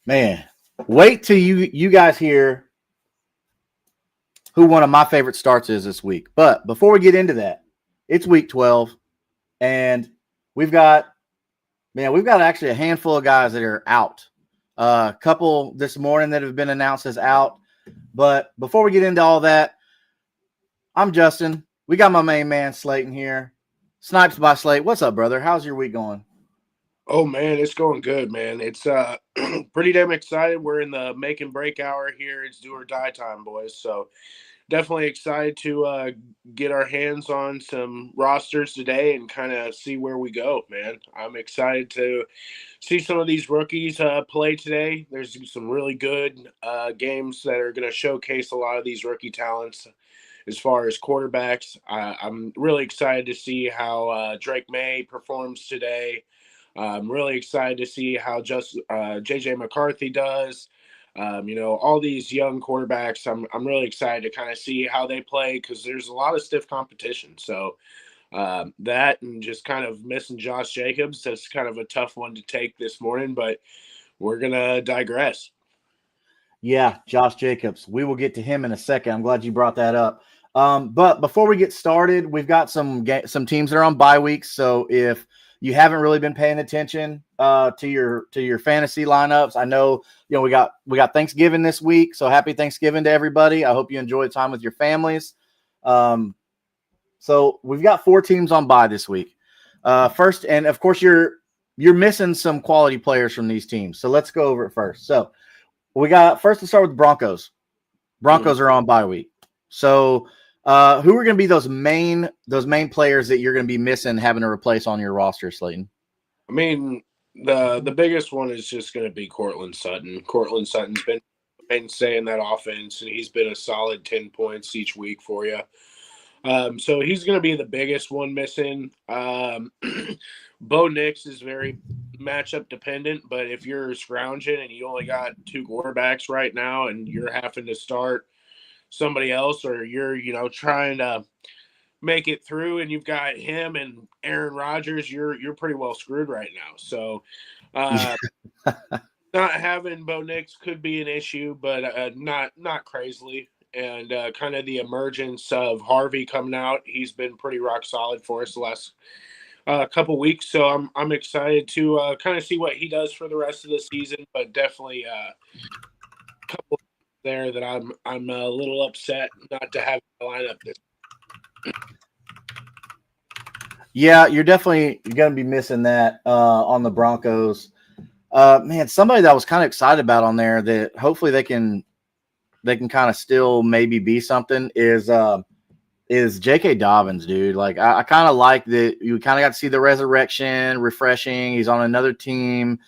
Man, wait till you guys hear who one of my favorite starts is this week. But before we get into that, it's week 12, and we've got actually a handful of guys that are out. A couple this morning that have been announced as out. But before we get into all that, I'm Justin. We got my main man Slayton here. Snipes by Slate. What's up, brother? How's your week going? Oh, man, it's going good, man. It's pretty damn excited. We're in the make and break hour here. It's do or die time, boys. So definitely excited to get our hands on some rosters today and kind of see where we go, man. I'm excited to see some of these rookies play today. There's some really good games that are going to showcase a lot of these rookie talents as far as quarterbacks. I'm really excited to see how Drake May performs today. I'm really excited to see how J.J. McCarthy does. All these young quarterbacks, I'm really excited to kind of see how they play because there's a lot of stiff competition. So that and just kind of missing Josh Jacobs, that's kind of a tough one to take this morning, but we're going to digress. Yeah, Josh Jacobs. We will get to him in a second. I'm glad you brought that up. But before we get started, we've got some teams that are on bye weeks. So if you haven't really been paying attention to your fantasy lineups, I know we got Thanksgiving this week. So happy Thanksgiving to everybody. I hope you enjoy time with your families. So we've got 4 teams on bye this week. First, and of course you're missing some quality players from these teams. So let's go over it first. So we got first to start with the Broncos. Broncos are on bye week. So who are going to be those main players that you're going to be missing, having to replace on your roster, Slayton? I mean, the biggest one is just going to be Courtland Sutton. Courtland Sutton's been mainstay in that offense, and he's been a solid 10 points each week for you. So he's going to be the biggest one missing. Bo Nix is very matchup dependent, but if you're scrounging and you only got 2 quarterbacks right now and you're having to start somebody else, or you're trying to make it through and you've got him and Aaron Rodgers, you're pretty well screwed right now. So not having Bo Nix could be an issue, but not crazily. And kind of the emergence of Harvey coming out, he's been pretty rock solid for us the last couple weeks. So I'm excited to kind of see what he does for the rest of the season, but definitely a couple there that I'm a little upset not to have the lineup this. Yeah, you're definitely going to be missing that on the Broncos. Man, somebody that I was kind of excited about on there that hopefully they can kind of still maybe be something is J.K. Dobbins, dude. Like I kind of like that you kind of got to see the resurrection, refreshing. He's on another team,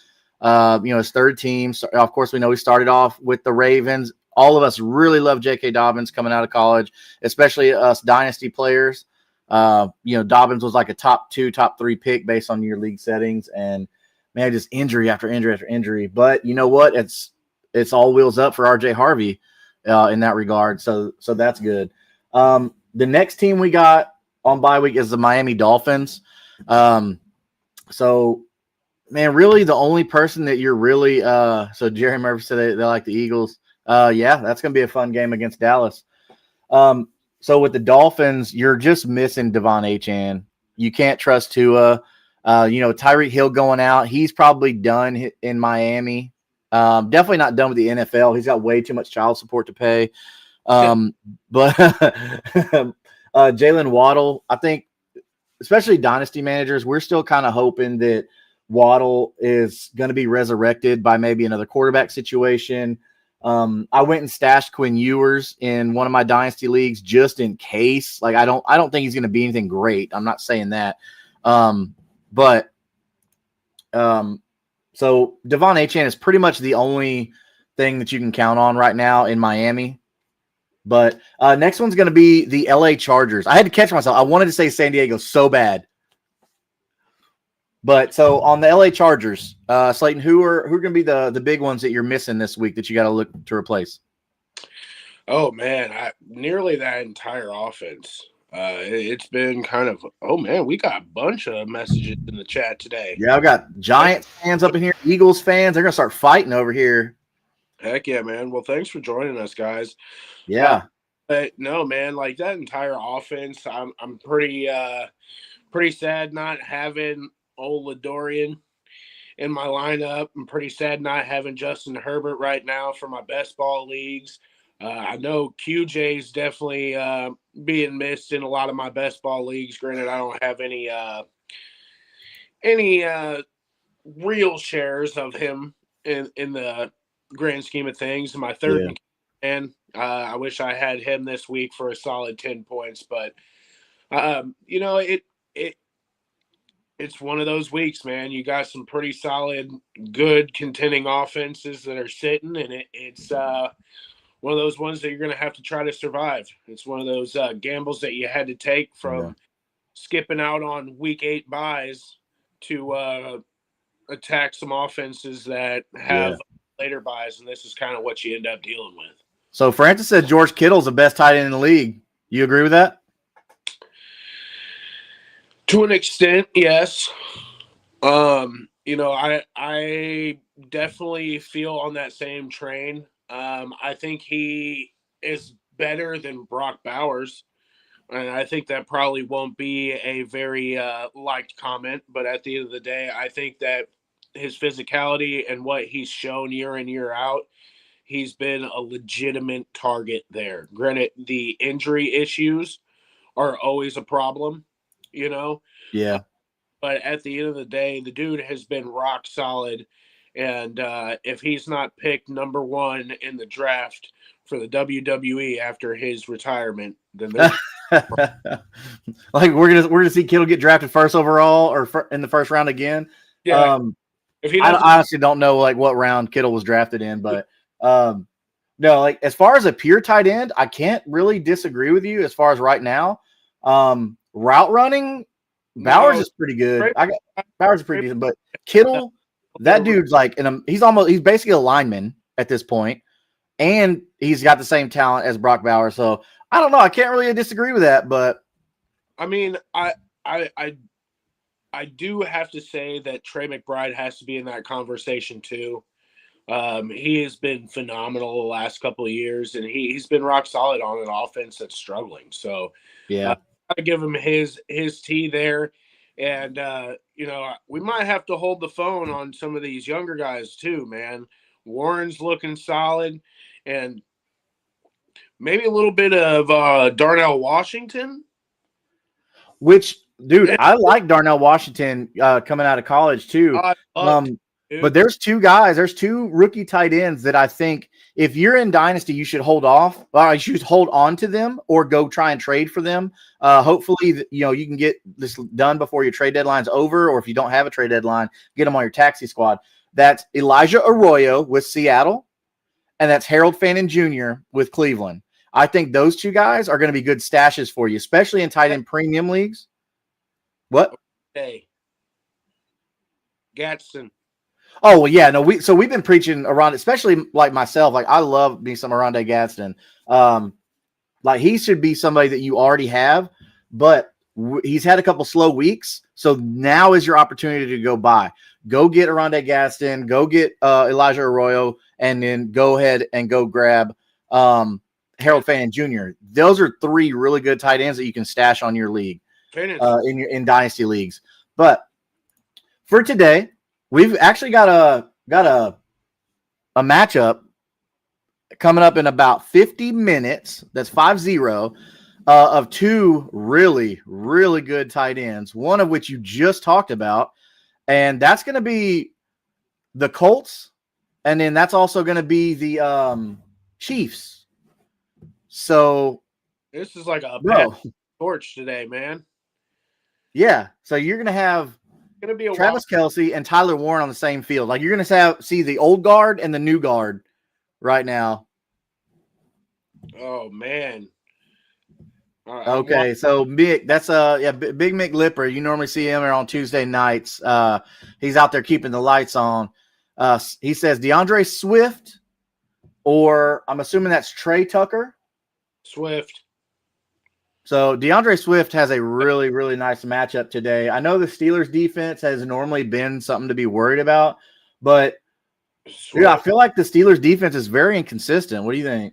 his third team. So, of course, we know he started off with the Ravens. All of us really love J.K. Dobbins coming out of college, especially us dynasty players. Dobbins was like a top 2, top 3 pick based on your league settings, and man, just injury after injury after injury. But you know what? It's all wheels up for R.J. Harvey in that regard. So that's good. The next team we got on bye week is the Miami Dolphins. So man, really the only person that you're really so Jerry Murphy said they like the Eagles. Yeah, that's going to be a fun game against Dallas. So with the Dolphins, you're just missing Devon Achane. You can't trust Tua. Tyreek Hill going out. He's probably done in Miami. Definitely not done with the NFL. He's got way too much child support to pay. But Jalen Waddle, I think, especially dynasty managers, we're still kind of hoping that Waddle is going to be resurrected by maybe another quarterback situation. I went and stashed Quinn Ewers in one of my dynasty leagues just in case. Like I don't think he's going to be anything great. I'm not saying that. But so Devon Achane is pretty much the only thing that you can count on right now in Miami. But next one's going to be the LA Chargers. I had to catch myself. I wanted to say San Diego so bad. But so on the LA Chargers, Slayton, who are going to be the big ones that you're missing this week that you got to look to replace? Oh man, nearly that entire offense. It's been kind of. Oh man, we got a bunch of messages in the chat today. Yeah, I've got Giants fans up in here, Eagles fans. They're gonna start fighting over here. Heck yeah, man. Well, thanks for joining us, guys. Yeah. But no, man, like that entire offense, I'm pretty sad not having old Ladorian in my lineup. I'm pretty sad not having Justin Herbert right now for my best ball leagues. I know QJ's definitely being missed in a lot of my best ball leagues. Granted, I don't have any real shares of him in the grand scheme of things. My third and I wish I had him this week for a solid 10 points, but it's one of those weeks, man. You got some pretty solid, good contending offenses that are sitting, and it's one of those ones that you're going to have to try to survive. It's one of those gambles that you had to take from skipping out on week 8 buys to attack some offenses that have later buys, and this is kind of what you end up dealing with. So Francis said George Kittle's the best tight end in the league. You agree with that? To an extent, yes. I definitely feel on that same train. I think he is better than Brock Bowers. And I think that probably won't be a very liked comment. But at the end of the day, I think that his physicality and what he's shown year in, year out, he's been a legitimate target there. Granted, the injury issues are always a problem, Yeah. But at the end of the day, the dude has been rock solid. And if he's not picked number 1 in the draft for the WWE after his retirement, then there's like we're gonna see Kittle get drafted first overall or in the first round again. Yeah. If he I honestly don't know like what round Kittle was drafted in, but no, like as far as a pure tight end, I can't really disagree with you as far as right now. Route running, Bowers is pretty good. Bowers is pretty decent, but Kittle, that dude's like, he's basically a lineman at this point, and he's got the same talent as Brock Bowers. So I don't know. I can't really disagree with that, but I mean, I do have to say that Trey McBride has to be in that conversation too. He has been phenomenal the last couple of years, and he's been rock solid on an offense that's struggling. So yeah, I give him his tea there. And, we might have to hold the phone on some of these younger guys too, man. Warren's looking solid, and maybe a little bit of Darnell Washington. Which, dude, I like Darnell Washington coming out of college too. But there's two rookie tight ends that I think if you're in Dynasty, you should hold off. You should hold on to them or go try and trade for them. Hopefully, you can get this done before your trade deadline's over, or if you don't have a trade deadline, get them on your taxi squad. That's Elijah Arroyo with Seattle, and that's Harold Fannin Jr. with Cleveland. I think those two guys are going to be good stashes for you, especially in tight end premium leagues. What? Hey, Gadsden. Oh, well, yeah. No, we've been preaching around, especially like myself. Like, I love me some Arondé Gadsden. Like, he should be somebody that you already have, but he's had a couple slow weeks. So now is your opportunity to go buy. Go get Arondé Gadsden, go get Elijah Arroyo, and then go ahead and go grab Harold Fannin Jr. Those are 3 really good tight ends that you can stash on your league, in dynasty leagues. But for today, we've actually got a matchup coming up in about 50 minutes. That's 5-0. of two really, really good tight ends, one of which you just talked about, and that's going to be the Colts, and then that's also going to be the Chiefs. So, This is like a bro, torch today, man. yeah. So you're going to have It's gonna be a Travis Kelce and Tyler Warren on the same field. Like you're going to see the old guard and the new guard right now. Oh man. Okay, so Mick, that's Big Mick Lipper. You normally see him on Tuesday nights. He's out there keeping the lights on. He says DeAndre Swift, or I'm assuming that's Trey Tucker. Swift. So DeAndre Swift has a really, really nice matchup today. I know the Steelers defense has normally been something to be worried about, but dude, I feel like the Steelers defense is very inconsistent. What do you think?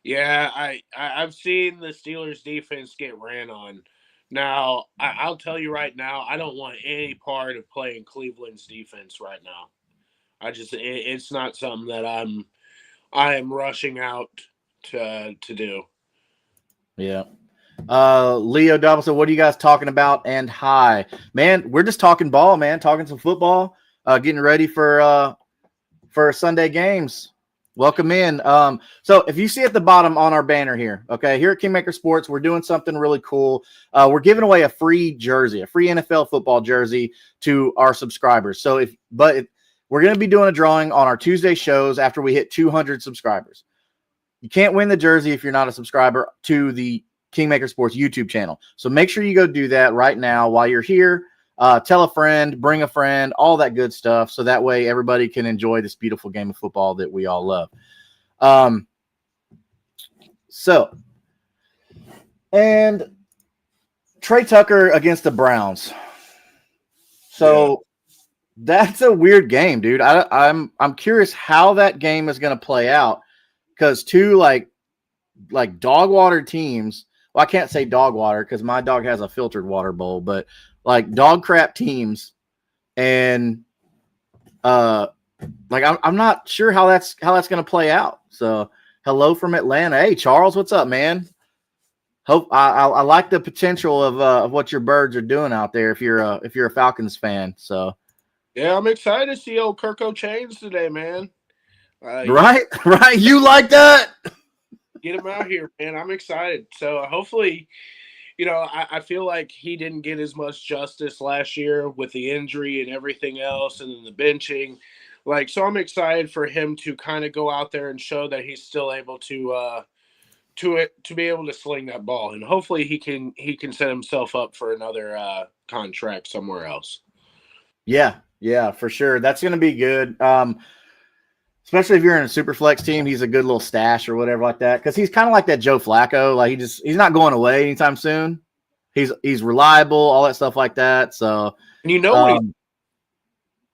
Yeah, I've seen the Steelers defense get ran on. Now, I'll tell you right now, I don't want any part of playing Cleveland's defense right now. It's not something that I am rushing out to do. Yeah. Leo Dobson, what are you guys talking about? And hi, man, we're just talking ball, man, talking some football, getting ready for Sunday games. Welcome in. So if you see at the bottom on our banner here, okay, here at Kingmaker Sports, we're doing something really cool. We're giving away a free jersey, a free NFL football jersey to our subscribers. So we're going to be doing a drawing on our Tuesday shows after we hit 200 subscribers. You can't win the jersey if you're not a subscriber to the Kingmaker Sports YouTube channel. So make sure you go do that right now while you're here. Tell a friend, bring a friend, all that good stuff. So that way everybody can enjoy this beautiful game of football that we all love. And Trey Tucker against the Browns. So that's a weird game, dude. I'm curious how that game is going to play out, because two like dog water teams. Well, I can't say dog water because my dog has a filtered water bowl, but like dog crap teams, and I'm not sure how that's going to play out. So hello from Atlanta. Hey Charles, what's up, man? Hope I like the potential of what your birds are doing out there if you're a Falcons fan. So yeah, I'm excited to see old Kirko Chains today, man. Right. You like that? Get him out here, man. I'm excited. So hopefully, I feel like he didn't get as much justice last year with the injury and everything else, and then the benching. So I'm excited for him to kind of go out there and show that he's still able to be able to sling that ball, and hopefully he can set himself up for another contract somewhere else. Yeah, for sure. That's going to be good. Especially if you're in a super flex team, he's a good little stash or whatever like that. Because he's kind of like that Joe Flacco. Like he's not going away anytime soon. He's reliable, all that stuff like that. So and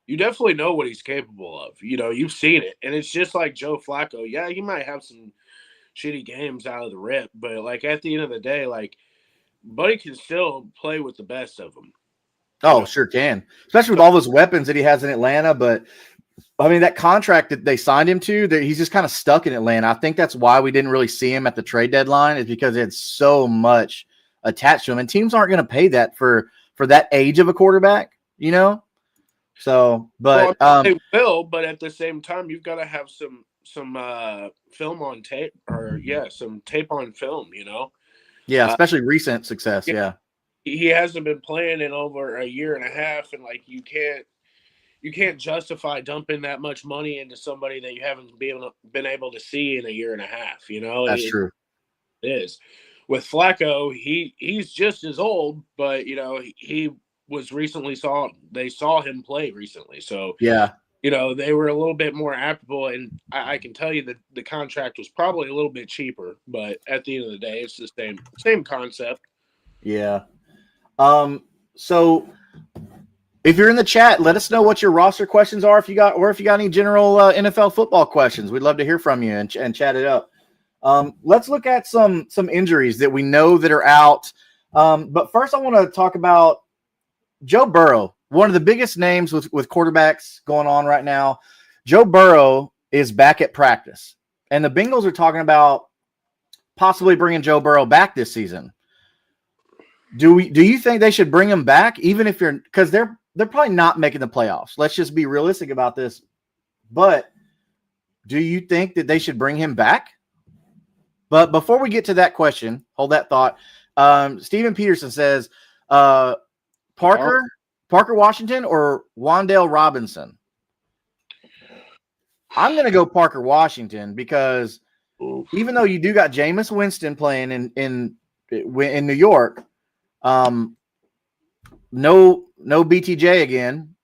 you definitely know what he's capable of. You've seen it, and it's just like Joe Flacco. Yeah, he might have some shitty games out of the rip, but at the end of the day, Buddy can still play with the best of them. Oh, sure can. Especially with all those weapons that he has in Atlanta, but I mean, that contract that they signed him to, he's just kind of stuck in Atlanta. I think that's why we didn't really see him at the trade deadline, is because it had so much attached to him. And teams aren't going to pay that for that age of a quarterback, So, but they will, but at the same time, you've got to have some film on tape, or some tape on film, Yeah, especially recent success. Yeah. He hasn't been playing in over a year and a half, and you can't justify dumping that much money into somebody that you haven't been able to see in a year and a half. That's true. It is. With Flacco, he's just as old, but he was recently they saw him play recently. So yeah, they were a little bit more applicable, and I can tell you that the contract was probably a little bit cheaper, but at the end of the day, it's the same concept. Yeah. So if you're in the chat, let us know what your roster questions are. If you got any general NFL football questions, we'd love to hear from you and chat it up. Let's look at some injuries that we know that are out. But first I want to talk about Joe Burrow, one of the biggest names with quarterbacks going on right now. Joe Burrow is back at practice, and the Bengals are talking about possibly bringing Joe Burrow back this season. Do you think they should bring him back, even if you're, because they're probably not making the playoffs. Let's just be realistic about this. But do you think that they should bring him back? But before we get to that question, hold that thought. Steven Peterson says, Parker Washington or Wan'Dale Robinson? I'm going to go Parker Washington because even though you do got Jameis Winston playing in New York, no BTJ again.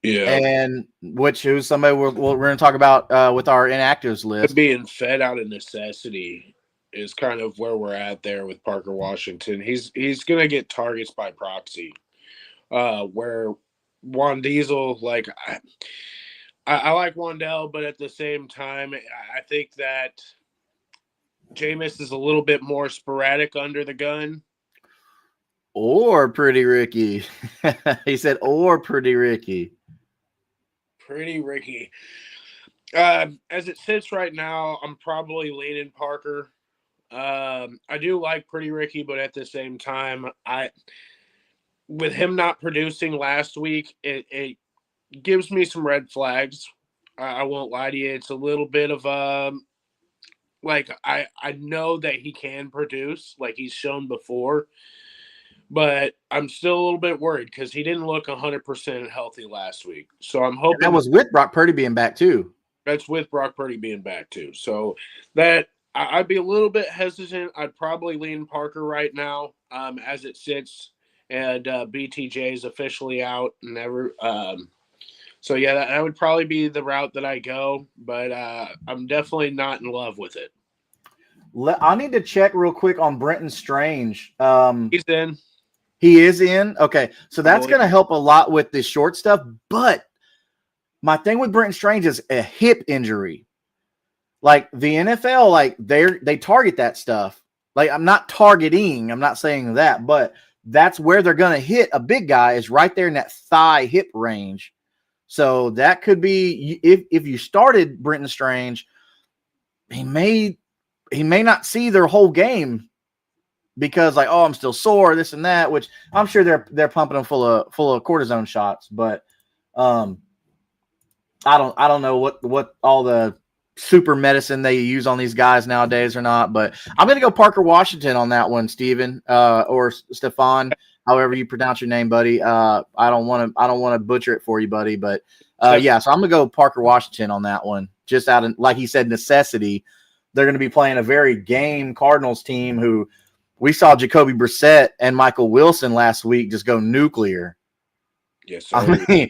Yeah, and who's somebody we're going to talk about with our inactives list. Being fed out of necessity is kind of where we're at there with Parker Washington. He's going to get targets by proxy. Where Juan Diesel, like I like Wan'Dale, but at the same time, I think that Jameis is a little bit more sporadic under the gun. Or Pretty Ricky. He said, or Pretty Ricky. Pretty Ricky. As it sits right now, I'm probably leaning Parker. I do like Pretty Ricky, but at the same time, with him not producing last week, it gives me some red flags. I won't lie to you. It's a little bit of like I know that he can produce, like he's shown before, but I'm still a little bit worried because he didn't look 100% healthy last week. So I'm hoping that was with Brock Purdy being back too. That's with Brock Purdy being back too. So that I'd be a little bit hesitant. I'd probably lean Parker right now, as it sits, and BTJ is officially out. So yeah, that would probably be the route that I go. But I'm definitely not in love with it. I need to check real quick on Brenton Strange. He's in. He is in. Okay, so that's going to help a lot with the short stuff. But my thing with Brenton Strange is a hip injury. Like the NFL, like they target that stuff. Like I'm not saying that, but that's where they're going to hit a big guy is right there in that thigh hip range. So that could be if you started Brenton Strange, he may not see their whole game because like, oh, I'm still sore, this and that, which I'm sure they're pumping them full of cortisone shots, but I don't know what all the super medicine they use on these guys nowadays or not, but I'm going to go Parker Washington on that one, Steven, or Stefan, however you pronounce your name, buddy. I don't want to butcher it for you, buddy, but yeah, so I'm going to go Parker Washington on that one. Just out of, like he said, necessity. They're going to be playing a very game Cardinals team who we saw Jacoby Brissett and Michael Wilson last week just go nuclear. Yes, sir. I mean,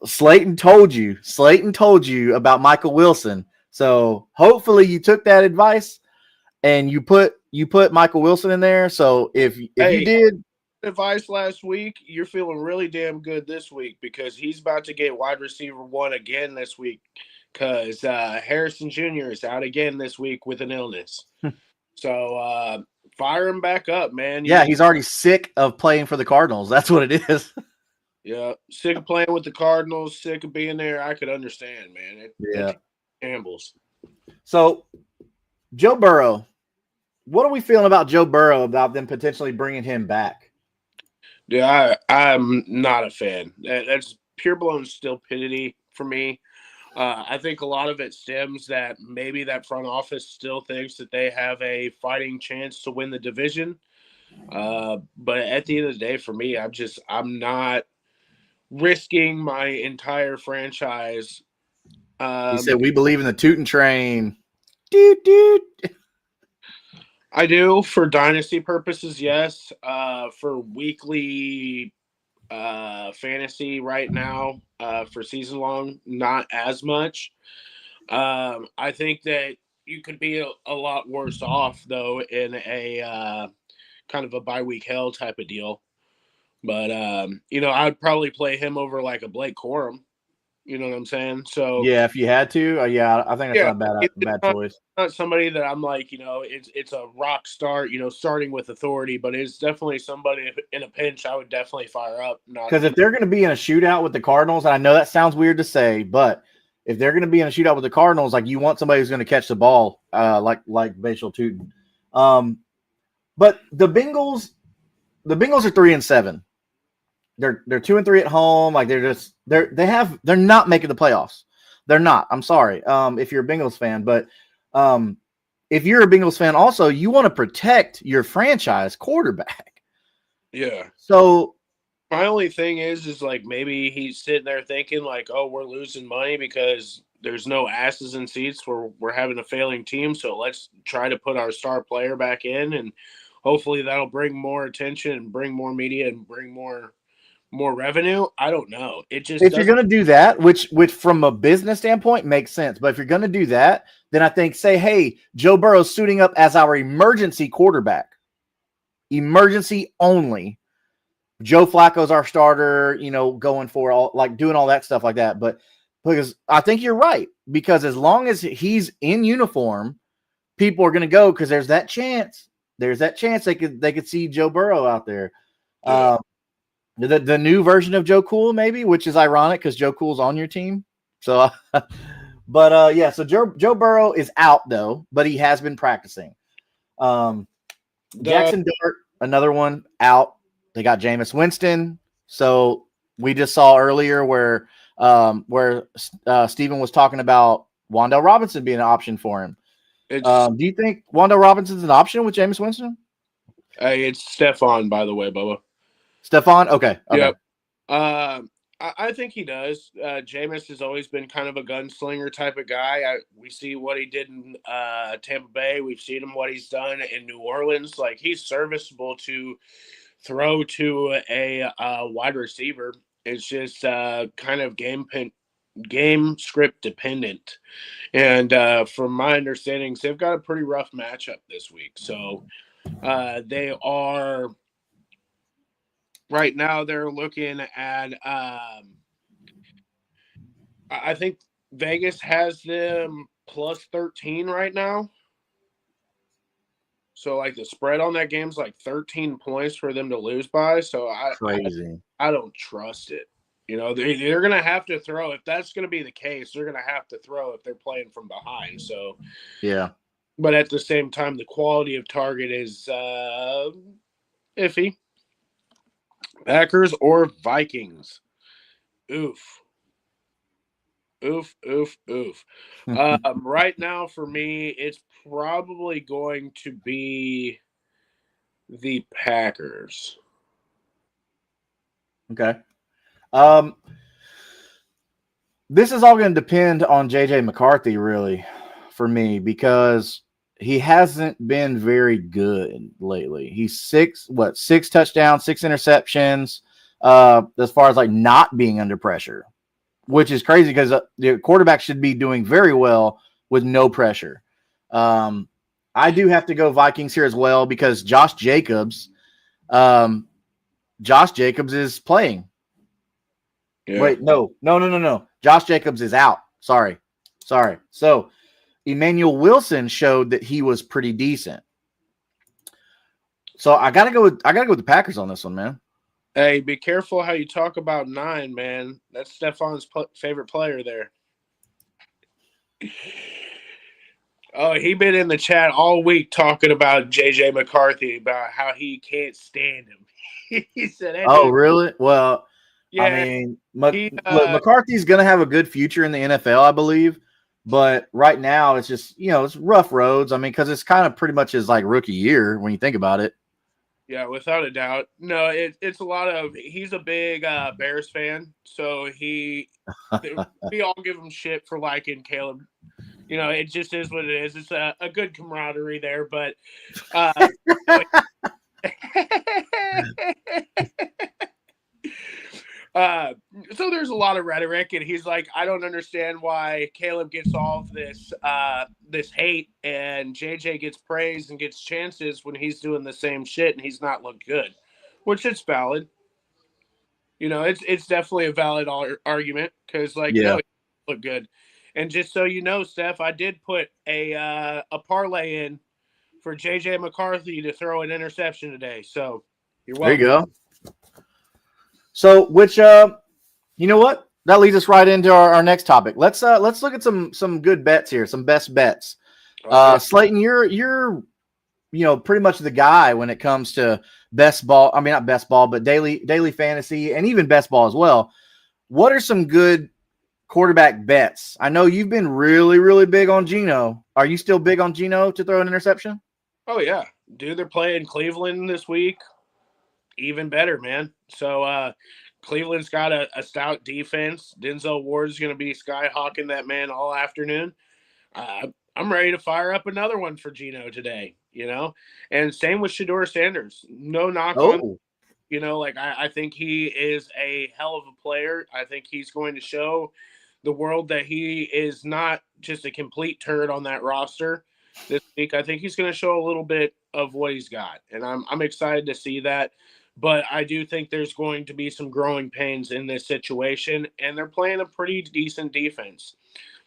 Slayton told you about Michael Wilson. So hopefully you took that advice and you put Michael Wilson in there. So if you did advice last week, you're feeling really damn good this week because he's about to get wide receiver 1 again this week because Harrison Jr. is out again this week with an illness. So fire him back up, man. Yeah, he's already sick of playing for the Cardinals. That's what it is. Yeah, sick of playing with the Cardinals, sick of being there. I could understand, man. That shambles. So, Joe Burrow, what are we feeling about Joe Burrow about them potentially bringing him back? Yeah, I'm not a fan. That's pure blown stupidity for me. I think a lot of it stems that maybe that front office still thinks that they have a fighting chance to win the division. But at the end of the day, for me, I'm not risking my entire franchise. He said, we believe in the tootin' train. Dude. I do for dynasty purposes, yes. For weekly fantasy right now, for season long, not as much. I think that you could be a lot worse off, though, in a kind of a bye-week hell type of deal. But, I'd probably play him over like a Blake Corum. You know what I'm saying? So yeah, if you had to, I think that's not a bad choice. Not somebody that I'm like, it's a rock start, starting with authority, but it's definitely somebody in a pinch I would definitely fire up. Because if they're going to be in a shootout with the Cardinals, and I know that sounds weird to say, but if they're going to be in a shootout with the Cardinals, like you want somebody who's going to catch the ball, like Bashal Tootin. But the Bengals are 3-7. They're 2-3 at home. Like they're not making the playoffs. They're not. I'm sorry. If you're a Bengals fan, but if you're a Bengals fan, also you want to protect your franchise quarterback. Yeah. So my only thing is like maybe he's sitting there thinking like, oh, we're losing money because there's no asses in seats. We're having a failing team, so let's try to put our star player back in, and hopefully that'll bring more attention and bring more media and bring more revenue. I don't know. It just if you're doesn't. going to do that, which from a business standpoint makes sense, but if you're going to do that, then I think say, hey, Joe Burrow's suiting up as our emergency quarterback, emergency only. Joe Flacco's our starter, going for all like doing all that stuff like that. But because I think you're right, because as long as he's in uniform, people are going to go because there's that chance. There's that chance they could see Joe Burrow out there. Yeah. The new version of Joe Cool, maybe, which is ironic because Joe Cool's on your team. So, but yeah, so Joe Burrow is out though, but he has been practicing. Jackson Dart, another one out. They got Jameis Winston. So we just saw earlier where Steven was talking about Wan'Dale Robinson being an option for him. Do you think Wan'Dale Robinson's an option with Jameis Winston? It's Stefan, by the way, Bubba. Stefan? Okay. Yep. I think he does. Jameis has always been kind of a gunslinger type of guy. We see what he did in Tampa Bay. We've seen him what he's done in New Orleans. Like he's serviceable to throw to a wide receiver. It's just kind of game script dependent. And from my understandings, they've got a pretty rough matchup this week. So they are right now. They're looking at. I think Vegas has them plus 13 right now. So like the spread on that game's like 13 points for them to lose by. So Crazy. I don't trust it. They're going to have to throw. If that's going to be the case, they're going to have to throw if they're playing from behind. So yeah. But at the same time, the quality of target is iffy. Packers or Vikings? Oof. Oof, oof, oof. Right now, for me, it's probably going to be the Packers. Okay. This is all going to depend on JJ McCarthy, really, for me, because he hasn't been very good lately. He's six touchdowns, 6 interceptions, as far as like not being under pressure, which is crazy because the quarterback should be doing very well with no pressure. I do have to go Vikings here as well because Josh Jacobs is playing. Yeah. Wait, no. Josh Jacobs is out. Sorry. So Emmanuel Wilson showed that he was pretty decent. So I gotta go with the Packers on this one, man. Hey, be careful how you talk about 9, man. That's Stefan's favorite player there. Oh, he been in the chat all week talking about JJ McCarthy, about how he can't stand him. He said, "Oh, really? Well, yeah. I mean, McCarthy's going to have a good future in the NFL, I believe. But right now, it's just it's rough roads. I mean, because it's kind of pretty much his like rookie year when you think about it. Yeah, without a doubt. No, it's a lot of. He's a big Bears fan, so we all give him shit for liking Caleb. It just is what it is. It's a good camaraderie there, but so there's a lot of rhetoric, and he's like, I don't understand why Caleb gets all of this hate, and JJ gets praise and gets chances when he's doing the same shit and he's not looked good, which is valid. It's definitely a valid argument because no, he look good. And just so you know, Steph, I did put a parlay in for JJ McCarthy to throw an interception today. So you're welcome. There you go. So, which you know what? That leads us right into our next topic. Let's look at some good bets here, some best bets. Okay. Slayton, you're pretty much the guy when it comes to best ball. I mean, not best ball, but daily fantasy and even best ball as well. What are some good quarterback bets? I know you've been really, really big on Geno. Are you still big on Geno to throw an interception? Oh yeah, dude, they're playing Cleveland this week. Even better, man. So Cleveland's got a stout defense. Denzel Ward's going to be skyhawking that man all afternoon. I'm ready to fire up another one for Geno today, And same with Shador Sanders. No knock on, Oh, I think he is a hell of a player. I think he's going to show the world that he is not just a complete turd on that roster this week. I think he's going to show a little bit of what he's got, and I'm excited to see that. But I do think there's going to be some growing pains in this situation, and they're playing a pretty decent defense.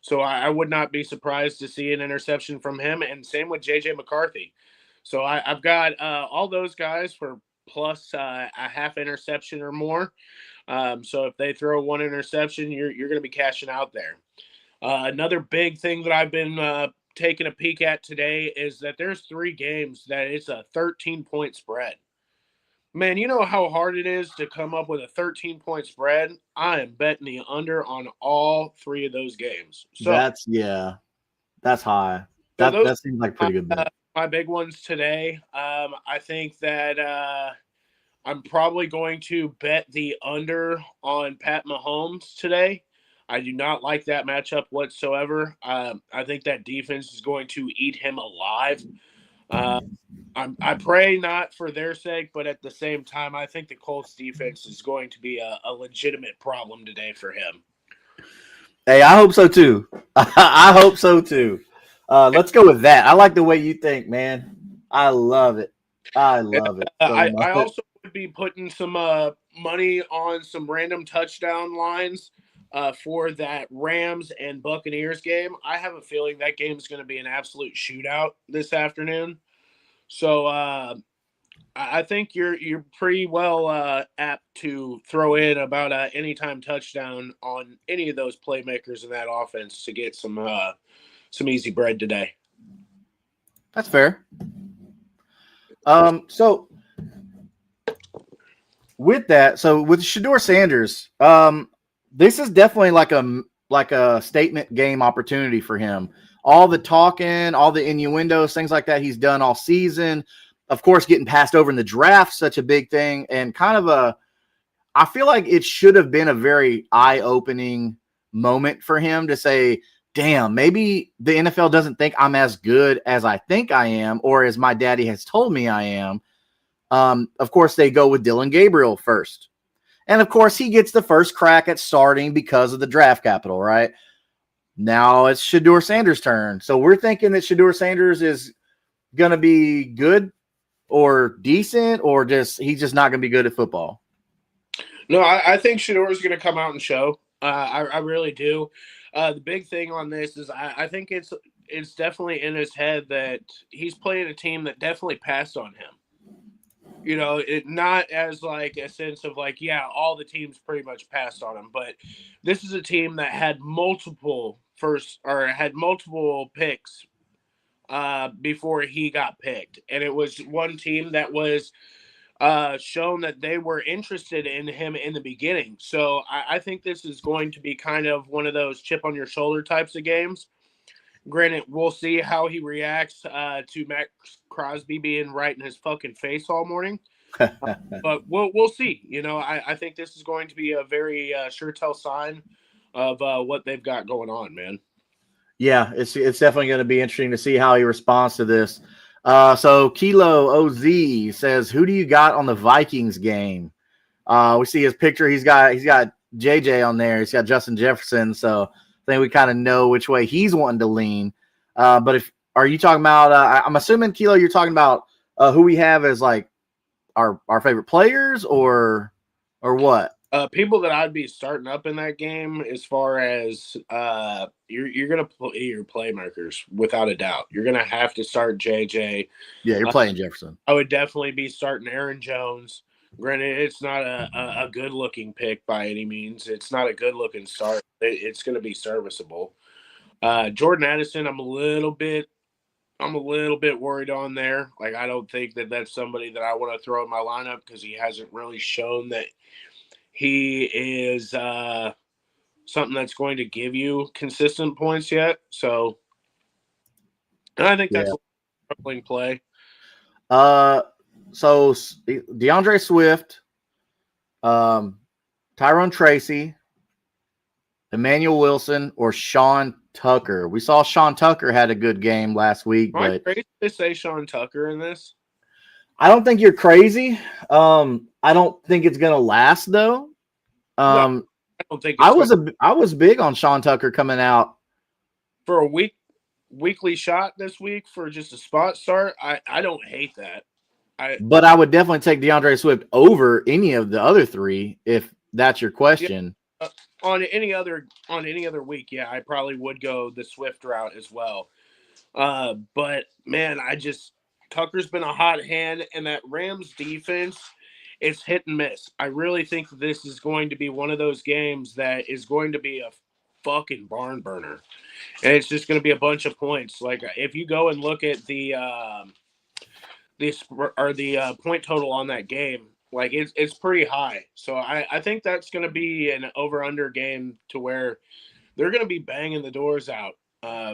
So I would not be surprised to see an interception from him, and same with JJ McCarthy. So I've got all those guys for plus a half interception or more. So if they throw one interception, you're going to be cashing out there. Another big thing that I've been taking a peek at today is that there's 3 games that it's a 13-point spread. Man, you know how hard it is to come up with a 13-point spread? I am betting the under on all 3 of those games. So that's high. those That seems like a pretty good bet. my big ones today. I think that I'm probably going to bet the under on Pat Mahomes today. I do not like that matchup whatsoever. I think that defense is going to eat him alive. I pray not for their sake, but at the same time, I think the Colts defense is going to be a legitimate problem today for him. Hey, I hope so too. I hope so too. Let's go with that. I like the way you think, man. I love it. I love it so much. I also would be putting some money on some random touchdown lines for that Rams and Buccaneers game. I have a feeling that game is going to be an absolute shootout this afternoon. So I think you're pretty well apt to throw in about anytime touchdown on any of those playmakers in that offense to get some easy bread today. That's fair. So with that, so with Shador Sanders, this is definitely like a statement game opportunity for him. All the talking, all the innuendos, things like that he's done all season. Of course, getting passed over in the draft, such a big thing, and I feel like it should have been a very eye-opening moment for him to say, damn, maybe the NFL doesn't think I'm as good as I think I am, or as my daddy has told me I am. Of course, they go with Dylan Gabriel first. And of course, he gets the first crack at starting because of the draft capital, right? Now it's Shador Sanders' turn. So we're thinking that Shador Sanders is going to be good or decent, or he's just not going to be good at football. No, I think Shador is going to come out and show. I really do. The big thing on this is I think it's definitely in his head that he's playing a team that definitely passed on him. It not as like a sense of like, yeah, all the teams pretty much passed on him, but this is a team that had multiple picks before he got picked, and it was one team that was shown that they were interested in him in the beginning. So I think this is going to be kind of one of those chip on your shoulder types of games. Granted, we'll see how he reacts to Max Crosby being right in his fucking face all morning. But we'll see. I think this is going to be a very sure tell sign of what they've got going on, man. Yeah, it's definitely going to be interesting to see how he responds to this. So Kilo OZ says, "Who do you got on the Vikings game?" We see his picture. He's got JJ on there. He's got Justin Jefferson. So I think we kind of know which way he's wanting to lean. But are you talking about? I'm assuming Kilo, you're talking about who we have as like our favorite players, or what? People that I'd be starting up in that game, as far as you're gonna play your playmakers without a doubt. You're gonna have to start JJ. Yeah, you're playing Jefferson. I would definitely be starting Aaron Jones. Granted, it's not a good looking pick by any means. It's not a good looking start. It's going to be serviceable. Jordan Addison, I'm a little bit I'm a little bit worried on there. Like, I don't think that that's somebody that I want to throw in my lineup because he hasn't really shown that he is something that's going to give you consistent points yet. So, and I think that's Yeah. a troubling play. So DeAndre Swift, Tyrone Tracy, Emmanuel Wilson, or Sean Tucker. We saw Sean Tucker had a good game last week, Am I but crazy to say Sean Tucker in this? I don't think you're crazy. I don't think it's gonna last though. No, Um, I don't think it's going I was big on Sean Tucker coming out, for a weekly shot this week for just a spot start. I don't hate that. but I would definitely take DeAndre Swift over any of the other three if that's your Yeah, question. on any other week, yeah, I probably would go the Swift route as well. But man, Tucker's been a hot hand, and that Rams defense is hit and miss. I really think this is going to be one of those games that is going to be a fucking barn burner, and it's just going to be a bunch of points. Like if you go and look at the point total on that game, like it's pretty high. So I think that's going to be an over under game to where they're going to be banging the doors out.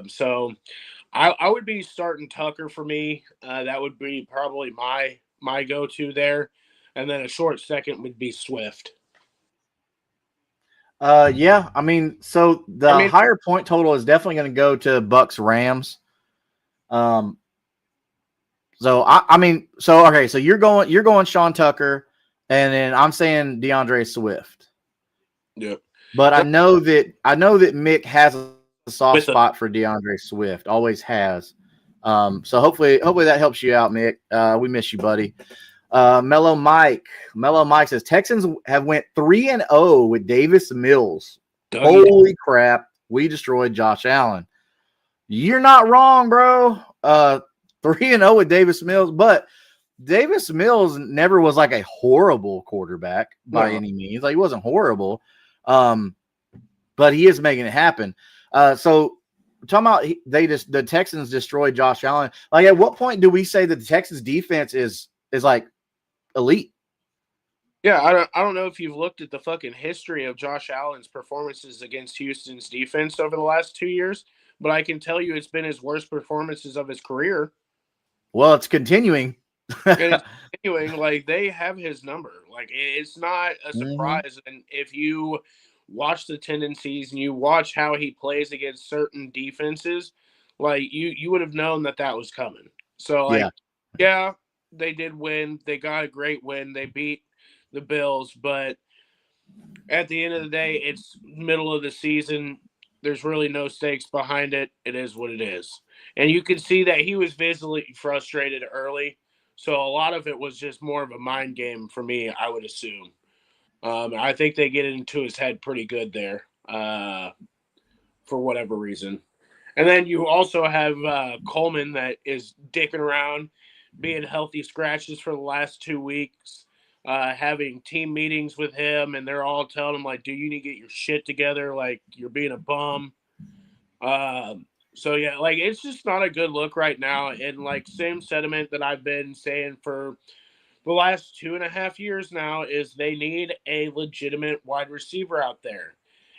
So I would be starting Tucker for me. That would be probably my go to there, and then a short second would be Swift. Yeah, I mean, so I the mean, higher point total is definitely going to go to Bucks Rams. Um, so I mean, so okay, so you're going Sean Tucker, and then I'm saying DeAndre Swift. yep. But Well, I know that Mick has a soft with a spot for DeAndre Swift, always has. So hopefully that helps you out, Mick. We miss you, buddy. Mellow Mike says Texans have went 3-0 with Davis Mills. Dougie. Holy crap, we destroyed Josh Allen. You're not wrong, bro. 3-0 with Davis Mills, but Davis Mills never was like a horrible quarterback by No. any means. Like he wasn't horrible. But he is making it happen. So talking about the Texans destroyed Josh Allen. Like at what point do we say that the Texans defense is like elite? Yeah, I don't know if you've looked at the fucking history of Josh Allen's performances against Houston's defense over the last 2 years, but I can tell you it's been his worst performances of his career. Well, it's continuing. And it's continuing, like they have his number. Like it's not a Mhm. surprise. And if you watch the tendencies and you watch how he plays against certain defenses, like you would have known that that was coming. So Yeah. like, yeah, they did win. They got a great win. They beat the Bills, but at the end of the day, it's middle of the season. There's really no stakes behind it. It is what it is. And you can see that he was visibly frustrated early. So a lot of it was just more of a mind game for me, I would assume. I think they get into his head pretty good there for whatever reason. And then you also have Coleman that is dicking around, being healthy scratches for the last 2 weeks, having team meetings with him, and they're all telling him, like, do you need to get your shit together? Like, you're being a bum. So, yeah, like, it's just not a good look right now. And, like, same sentiment that I've been saying for the last 2.5 years now is they need a legitimate wide receiver out there.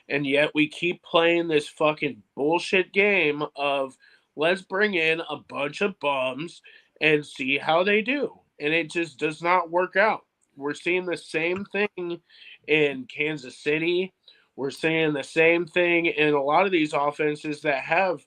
And yet we keep playing this fucking bullshit game of let's bring in a bunch of bums and see how they do. And it just does not work out. We're seeing the same thing in Kansas City. We're seeing the same thing in a lot of these offenses that have,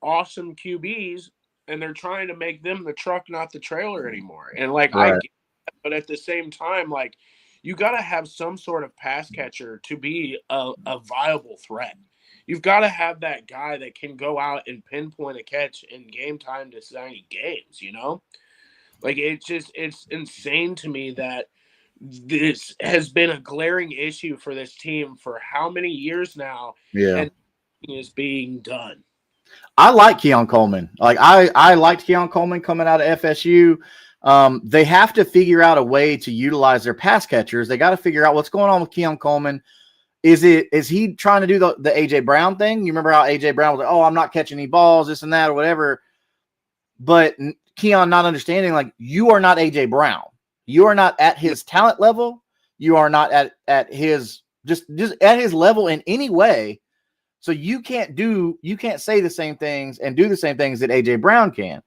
awesome QBs, and they're trying to make them the truck, not the trailer anymore. And like I Right. get that, but at the same time, like you got to have some sort of pass catcher to be a viable threat. You've got to have that guy that can go out and pinpoint a catch in game time deciding games. Like it's insane to me that this has been a glaring issue for this team for how many years now, Yeah. and is being done. I like Keon Coleman. Like I liked Keon Coleman coming out of FSU. They have to figure out a way to utilize their pass catchers. They got to figure out what's going on with Keon Coleman. Is he trying to do the AJ Brown thing? You remember how AJ Brown was like, oh, I'm not catching any balls, this and that, or whatever. but Keon not understanding, like, you are not AJ Brown. You are not at his talent level. You are not at his just at his level in any way. So you can't say the same things and do the same things that AJ Brown can.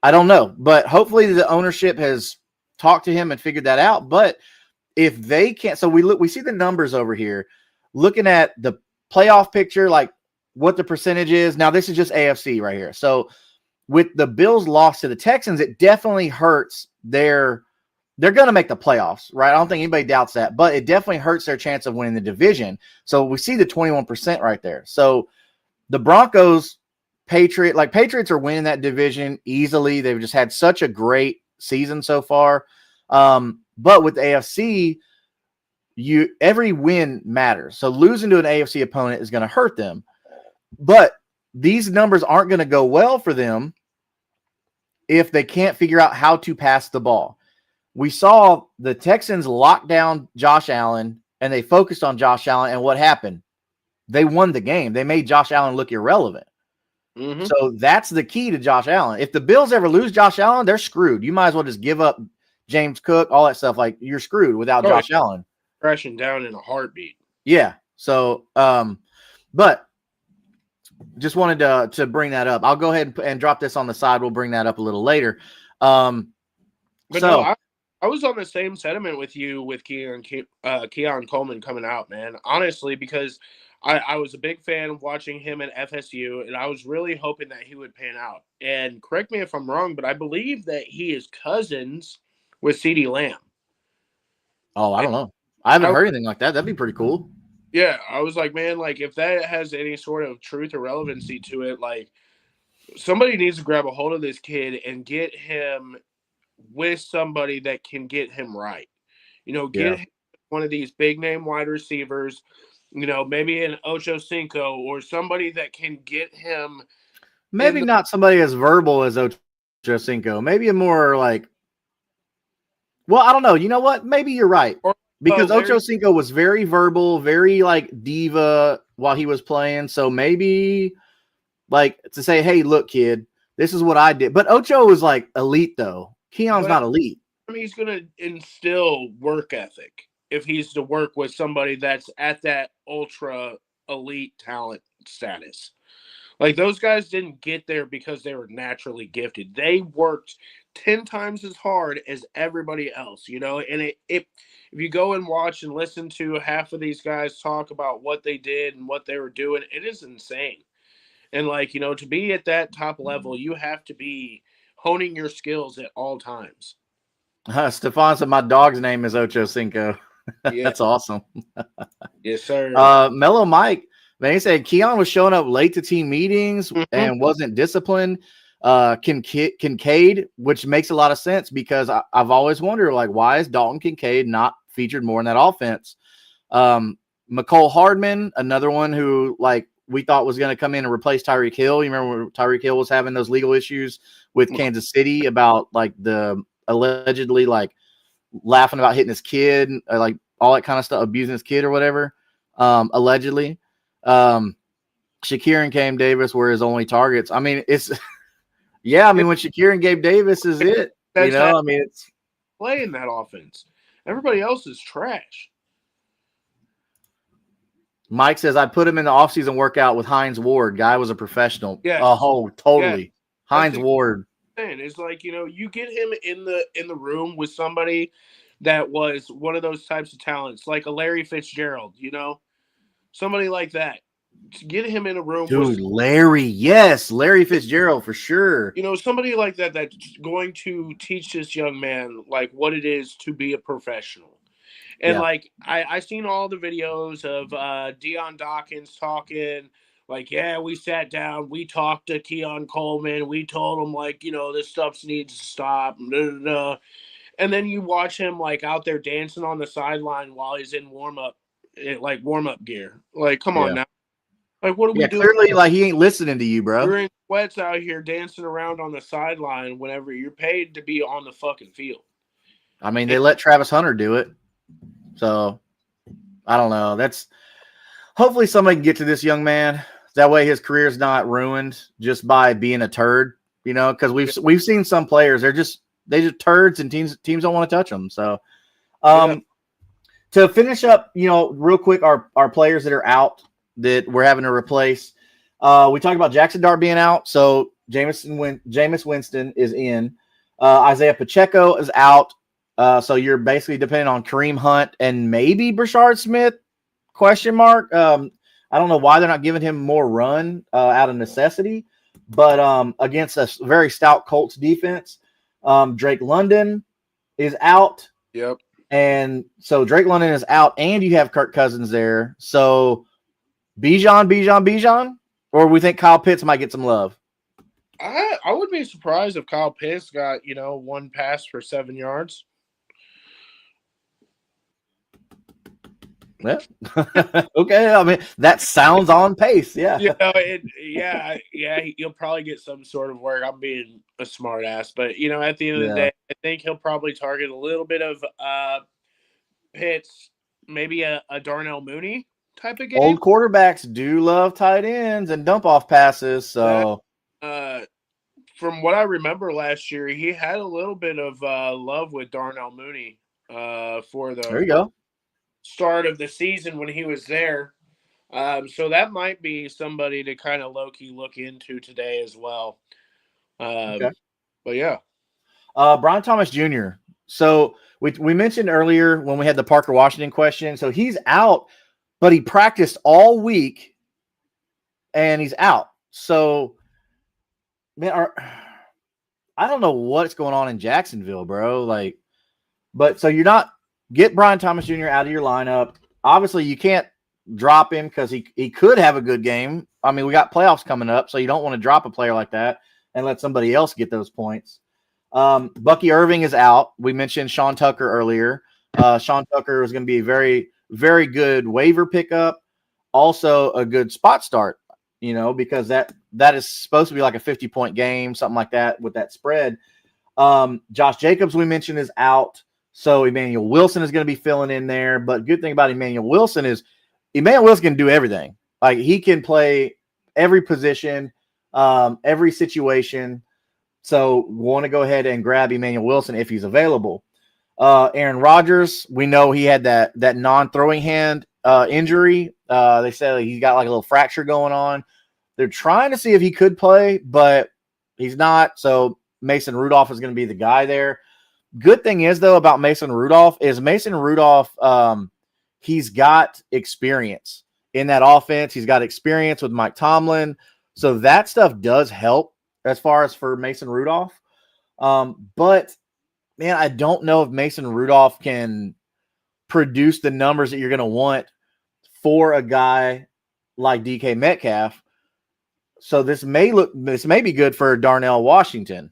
I don't know, but hopefully the ownership has talked to him and figured that out. But if they can't, so we see the numbers over here, looking at the playoff picture, like what the percentage is. Now this is just AFC right here. So with the Bills' loss to the Texans, it definitely hurts they're going to make the playoffs, right? I don't think anybody doubts that, but it definitely hurts their chance of winning the division. So we see the 21% right there. So the Broncos, Patriots are winning that division easily. They've just had such a great season so far. But with the AFC, every win matters. So losing to an AFC opponent is going to hurt them. But these numbers aren't going to go well for them if they can't figure out how to pass the ball. We saw the Texans lock down Josh Allen, and they focused on Josh Allen, and what happened? They won the game. They made Josh Allen look irrelevant. Mm-hmm. So that's the key to Josh Allen. If the Bills ever lose Josh Allen, they're screwed. You might as well just give up James Cook, all that stuff. Like, you're screwed without Josh Allen. Crashing down in a heartbeat. Yeah. So, but just wanted to bring that up. I'll go ahead and drop this on the side. We'll bring that up a little later. But no, I was on the same sentiment with you with Keon Coleman coming out, man. Honestly, because I was a big fan of watching him at FSU, and I was really hoping that he would pan out. And correct me if I'm wrong, but I believe that he is cousins with CeeDee Lamb. Oh, I don't know. I haven't heard anything like that. That'd be pretty cool. Yeah, I was like, man, like, if that has any sort of truth or relevancy to it, like, somebody needs to grab a hold of this kid and get him with somebody that can get him right. Get him one of these big name wide receivers, maybe an Ocho Cinco or somebody that can get him. Maybe not somebody as verbal as Ocho Cinco. Maybe a more like, well, I don't know. You know what? Maybe you're right. Because Ocho Cinco was very verbal, very like diva while he was playing. So maybe like to say, hey, look, kid, this is what I did. But Ocho was like elite, though. Keon's not elite. I mean, he's going to instill work ethic if he's to work with somebody that's at that ultra elite talent status. Like, those guys didn't get there because they were naturally gifted. They worked 10 times as hard as everybody else, and if you go and watch and listen to half of these guys talk about what they did and what they were doing, it is insane. And like, to be at that top level, you have to be honing your skills at all times. Stefan said my dog's name is Ocho Cinco. Yeah. That's awesome. Yes, sir. Mellow Mike, man, he said Keon was showing up late to team meetings and wasn't disciplined. Kincaid, which makes a lot of sense because I've always wondered, like, why is Dalton Kincaid not featured more in that offense? McCole Hardman, another one who, like, we thought was going to come in and replace Tyreek Hill. You remember when Tyreek Hill was having those legal issues with Kansas City about, like, the allegedly, like, laughing about hitting his kid, like, all that kind of stuff, abusing his kid or whatever, allegedly. Shakir and Cam Davis were his only targets. I mean, it's – yeah, I mean, when Shakir and Gabe Davis is it, I mean, it's playing that offense. Everybody else is trash. Mike says, I put him in the offseason workout with Hines Ward. Guy was a professional. Yeah. Oh, totally. Yeah. Hines Ward. It's like, you get him in the room with somebody that was one of those types of talents, like a Larry Fitzgerald, somebody like that. Get him in a room. Dude, Larry. Yes, Larry Fitzgerald for sure. Somebody like that that's going to teach this young man, like, what it is to be a professional. And, like, I seen all the videos of Deion Dawkins talking, like, yeah, we sat down, we talked to Keon Coleman, we told him, like, this stuff needs to stop, and then you watch him, like, out there dancing on the sideline while he's in warm-up gear. Like, come on now. Like, what are we doing? Clearly, like, he ain't listening to you, bro. You're in sweats out here dancing around on the sideline whenever you're paid to be on the fucking field. I mean, they let Travis Hunter do it. So, I don't know. That's hopefully somebody can get to this young man. That way his career's not ruined just by being a turd. because we've seen some players they just turds and teams don't want to touch them. So to finish up, real quick, our players that are out that we're having to replace. We talked about Jackson Dart being out, so Jameis Winston is in. Isaiah Pacheco is out, so you're basically depending on Kareem Hunt and maybe Brashard Smith? Question mark. I don't know why they're not giving him more run out of necessity, but against a very stout Colts defense, Drake London is out. Yep. And so Drake London is out, and you have Kirk Cousins there. So Bijan, or we think Kyle Pitts might get some love. I would be surprised if Kyle Pitts got, one pass for 7 yards. Yeah. Okay. I mean, that sounds on pace. Yeah. He'll probably get some sort of work. I'm being a smart ass, but at the end of the day, I think he'll probably target a little bit of Pitts, maybe a Darnell Mooney type of game. Old quarterbacks do love tight ends and dump off passes. So, from what I remember last year, he had a little bit of love with Darnell Mooney for the there you go. Start of the season when he was there. So that might be somebody to kind of low-key look into today as well. Okay. But yeah. Brian Thomas Jr. So we mentioned earlier when we had the Parker Washington question. So he's out, but he practiced all week and he's out. So, man, I don't know what's going on in Jacksonville, bro. But so you're not get Brian Thomas Jr. out of your lineup. Obviously, you can't drop him because he could have a good game. I mean, we got playoffs coming up, so you don't want to drop a player like that and let somebody else get those points. Bucky Irving is out. We mentioned Sean Tucker earlier. Sean Tucker is going to be a very, very good waiver pickup. Also a good spot start, because that is supposed to be like a 50-point game, something like that with that spread. Josh Jacobs, we mentioned, is out. So Emmanuel Wilson is going to be filling in there. But good thing about Emmanuel Wilson is Emmanuel Wilson can do everything. Like, he can play every position, every situation. So want to go ahead and grab Emmanuel Wilson if he's available. Aaron Rodgers, we know he had that non-throwing hand injury. They said he's got like a little fracture going on. They're trying to see if he could play, but he's not. So Mason Rudolph is going to be the guy there. Good thing is, though, about Mason Rudolph, he's got experience in that offense. He's got experience with Mike Tomlin. So that stuff does help as far as for Mason Rudolph. But, man, I don't know if Mason Rudolph can produce the numbers that you're going to want for a guy like DK Metcalf. So this may be good for Darnell Washington.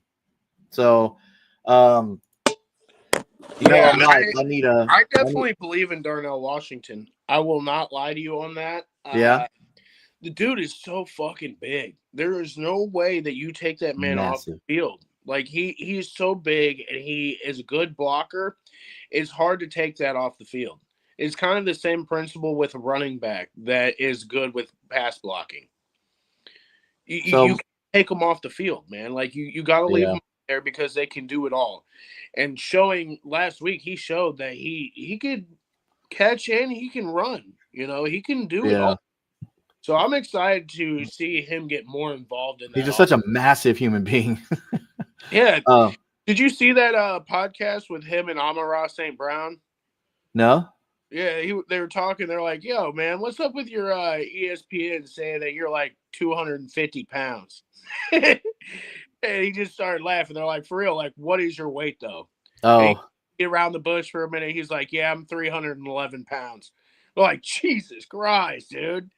So, I definitely believe in Darnell Washington. I will not lie to you on that. The dude is so fucking big. There is no way that you take that man off the field. Like, he's so big and he is a good blocker. It's hard to take that off the field. It's kind of the same principle with a running back that is good with pass blocking. You can't take them off the field, man. Like, you got to leave them there because they can do it all. And showing last week, he showed that he could catch and he can run. He can do it all. So I'm excited to see him get more involved in that. He's just such a massive human being. Yeah. Did you see that podcast with him and Amon-Ra St. Brown? No. Yeah, they were talking. They're like, "Yo, man, what's up with your ESPN saying that you're like 250 pounds?" And he just started laughing. They're like, "For real? Like, what is your weight, though?" Oh. He around the bush for a minute. He's like, "Yeah, I'm 311 pounds." They're like, Jesus Christ, dude.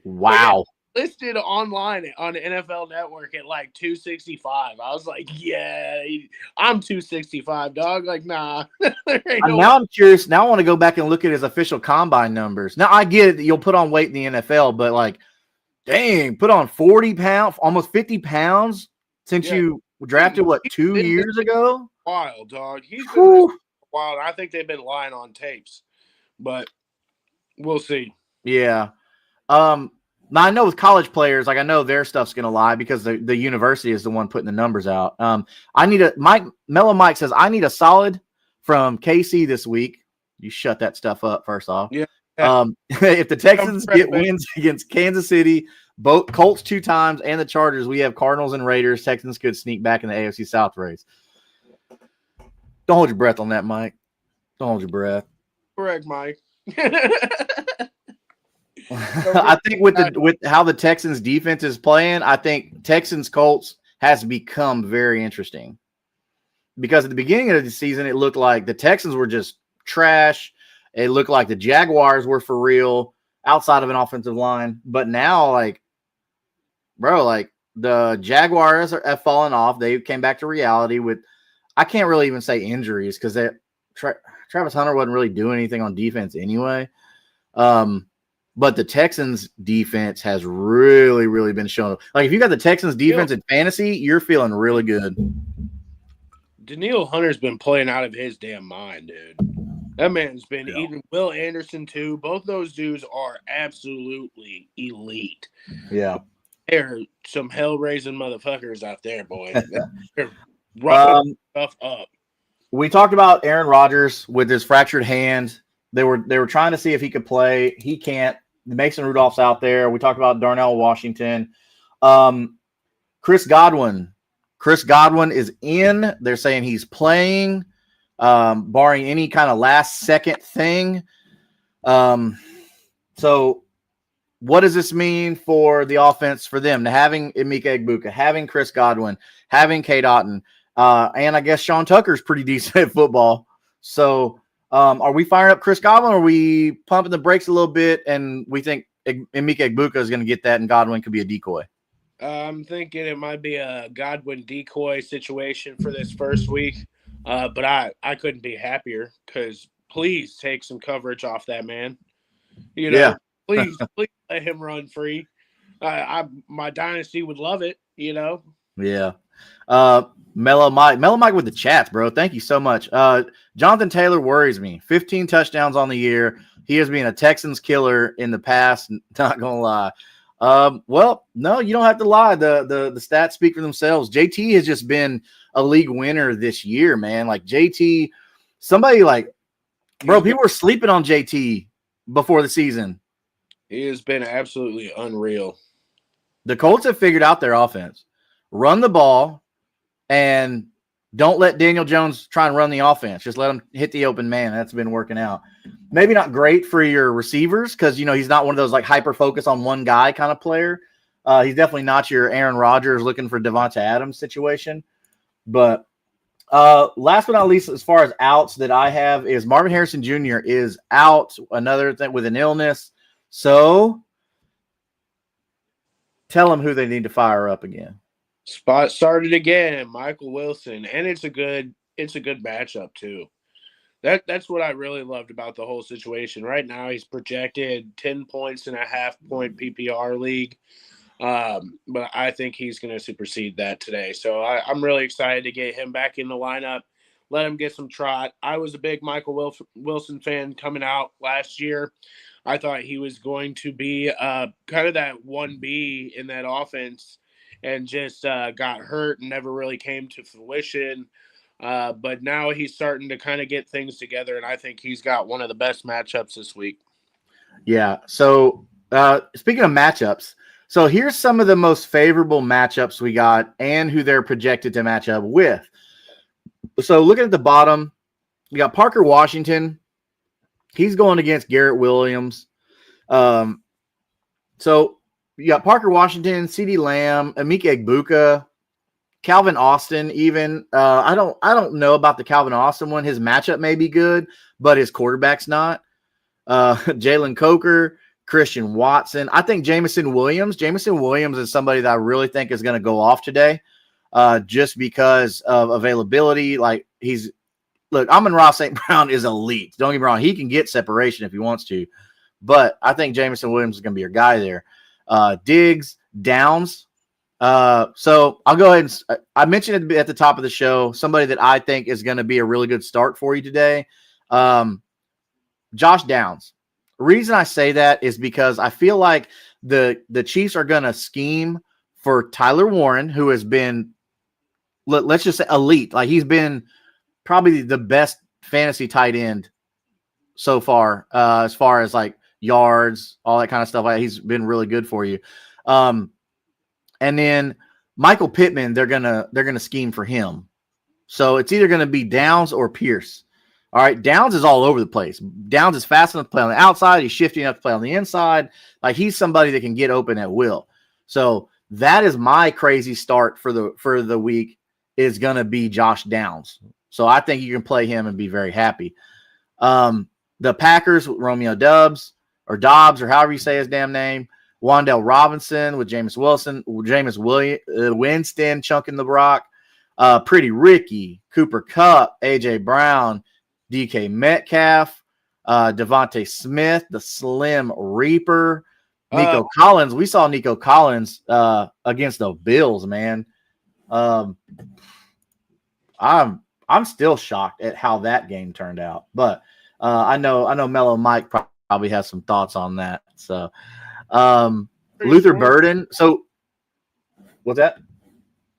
Wow. Listed online on NFL Network at like 265. I was like, yeah, I'm 265, dog. Like, nah. Now I'm curious. Now I want to go back and look at his official combine numbers. Now I get it that you'll put on weight in the NFL, but like, dang, put on 40 pounds, almost 50 pounds since you drafted, 2 years ago? Wild, dog. He's been wild. I think they've been lying on tapes, but we'll see. Yeah. Now I know with college players, like I know their stuff's gonna lie because the university is the one putting the numbers out. I need a Mellow Mike says I need a solid from KC this week. You shut that stuff up first off. Yeah. If the Texans get wins against Kansas City, both Colts 2 times, and the Chargers, we have Cardinals and Raiders. Texans could sneak back in the AFC South race. Don't hold your breath on that, Mike. Don't hold your breath. Correct, Mike. I think with how the Texans defense is playing, I think Texans Colts has become very interesting. Because at the beginning of the season, it looked like the Texans were just trash. It looked like the Jaguars were for real outside of an offensive line. But now, like, bro, like the Jaguars have fallen off. They came back to reality with, I can't really even say injuries because Travis Hunter wasn't really doing anything on defense anyway. But the Texans defense has really, really been showing. Like if you got the Texans defense in fantasy, you're feeling really good. Danielle Hunter's been playing out of his damn mind, dude. That man's been eating. Will Anderson too. Both those dudes are absolutely elite. Yeah, they're some hell-raising motherfuckers out there, boy. They're roughing stuff up. We talked about Aaron Rodgers with his fractured hand. They were trying to see if he could play. He can't. Mason Rudolph's out there. We talked about Darnell Washington. Chris Godwin. Chris Godwin is in. They're saying he's playing, barring any kind of last-second thing. So what does this mean for the offense for them? Having Emeka Egbuka, having Chris Godwin, having Cade Otton, and I guess Sean Tucker's pretty decent at football. So are we firing up Chris Godwin, or are we pumping the brakes a little bit and we think Emeka Egbuka is going to get that and Godwin could be a decoy? I'm thinking it might be a Godwin decoy situation for this first week, but I couldn't be happier because please take some coverage off that man. You know, please let him run free. My dynasty would love it. You know. Yeah. Mellow Mike with the chats, bro. Thank you so much. Jonathan Taylor worries me. 15 touchdowns on the year. He has been a Texans killer in the past. Not gonna lie. Well, no, you don't have to lie. The stats speak for themselves. JT has just been a league winner this year, man. Like JT, somebody like, bro, people were sleeping on JT before the season. He has been absolutely unreal. The Colts have figured out their offense. Run the ball and don't let Daniel Jones try and run the offense. Just let him hit the open man. That's been working out. Maybe not great for your receivers because, you know, he's not one of those like hyper-focus on one guy kind of player. He's definitely not your Aaron Rodgers looking for Devonta Adams situation. But last but not least, as far as outs that I have is Marvin Harrison Jr. is out, another thing with an illness. So tell them who they need to fire up again. Spot started again, Michael Wilson, and it's a good matchup too. That's what I really loved about the whole situation. Right now, he's projected 10 points in a half-point PPR league, but I think he's going to supersede that today. So I'm really excited to get him back in the lineup, let him get some trot. I was a big Michael Wilson fan coming out last year. I thought he was going to be kind of that 1B in that offense, and just got hurt and never really came to fruition. But now he's starting to kind of get things together, and I think he's got one of the best matchups this week. Yeah. So speaking of matchups, so here's some of the most favorable matchups we got and who they're projected to match up with. So looking at the bottom, we got Parker Washington. He's going against Garrett Williams. So you got Parker Washington, CeeDee Lamb, Emeka Egbuka, Calvin Austin. Even I don't know about the Calvin Austin one. His matchup may be good, but his quarterback's not. Jalen Coker, Christian Watson. I think Jameson Williams is somebody that I really think is going to go off today, just because of availability. Like Amon-Ra St. Brown is elite. Don't get me wrong; he can get separation if he wants to, but I think Jameson Williams is going to be your guy there. Diggs, Downs. So I'll go ahead and I mentioned it at the top of the show, somebody that I think is going to be a really good start for you today. Josh Downs. reason I say that is because I feel like the Chiefs are going to scheme for Tyler Warren, who has been, let's just say, elite. Like, he's been probably the best fantasy tight end so far as like yards, all that kind of stuff. Like, he's been really good for you. And then Michael Pittman, they're gonna scheme for him. So it's either gonna be Downs or Pierce. All right, Downs is all over the place. Downs is fast enough to play on the outside. He's shifty enough to play on the inside. Like, he's somebody that can get open at will. So that is my crazy start for the week, is gonna be Josh Downs. So I think you can play him and be very happy. The Packers, Romeo Dobbs, or however you say his damn name. Wan'Dale Robinson with Jameis Winston chunking the rock. Pretty Ricky, Cooper Kupp, A.J. Brown, DK Metcalf, Devontae Smith, the Slim Reaper, Nico Collins. We saw Nico Collins against the Bills, man. I'm still shocked at how that game turned out. But I know Mellow Mike probably has some thoughts on that. So Luther Burden. So what's that?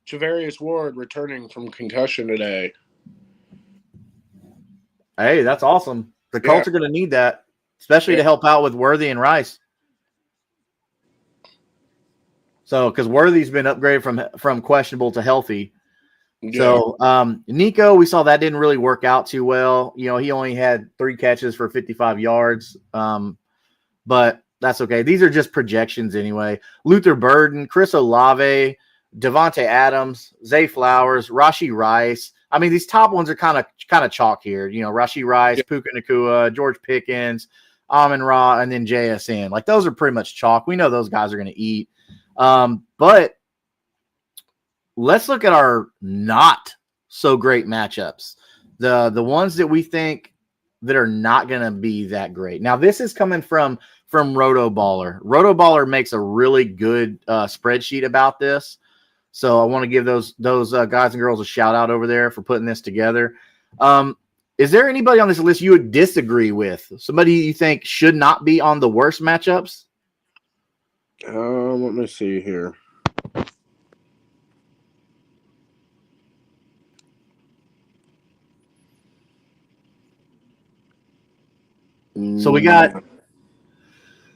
Javarius Ward returning from concussion today. Hey, that's awesome. The Colts are going to need that, especially to help out with Worthy and Rice. So, because Worthy's been upgraded from questionable to healthy. Yeah. So, Nico, we saw that didn't really work out too well. You know, he only had 3 catches for 55 yards. But that's okay. These are just projections anyway. Luther Burden, Chris Olave, Devontae Adams, Zay Flowers, Rashee Rice. I mean, these top ones are kind of chalk here. You know, Rashee Rice, Puka Nacua, George Pickens, Amon-Ra, and then JSN. Like, those are pretty much chalk. We know those guys are going to eat. But let's look at our not so great matchups. The ones that we think that are not going to be that great. Now, this is coming from Rotoballer. Rotoballer makes a really good spreadsheet about this. So I want to give those guys and girls a shout out over there for putting this together. Is there anybody on this list you would disagree with? Somebody you think should not be on the worst matchups? Let me see here. So we got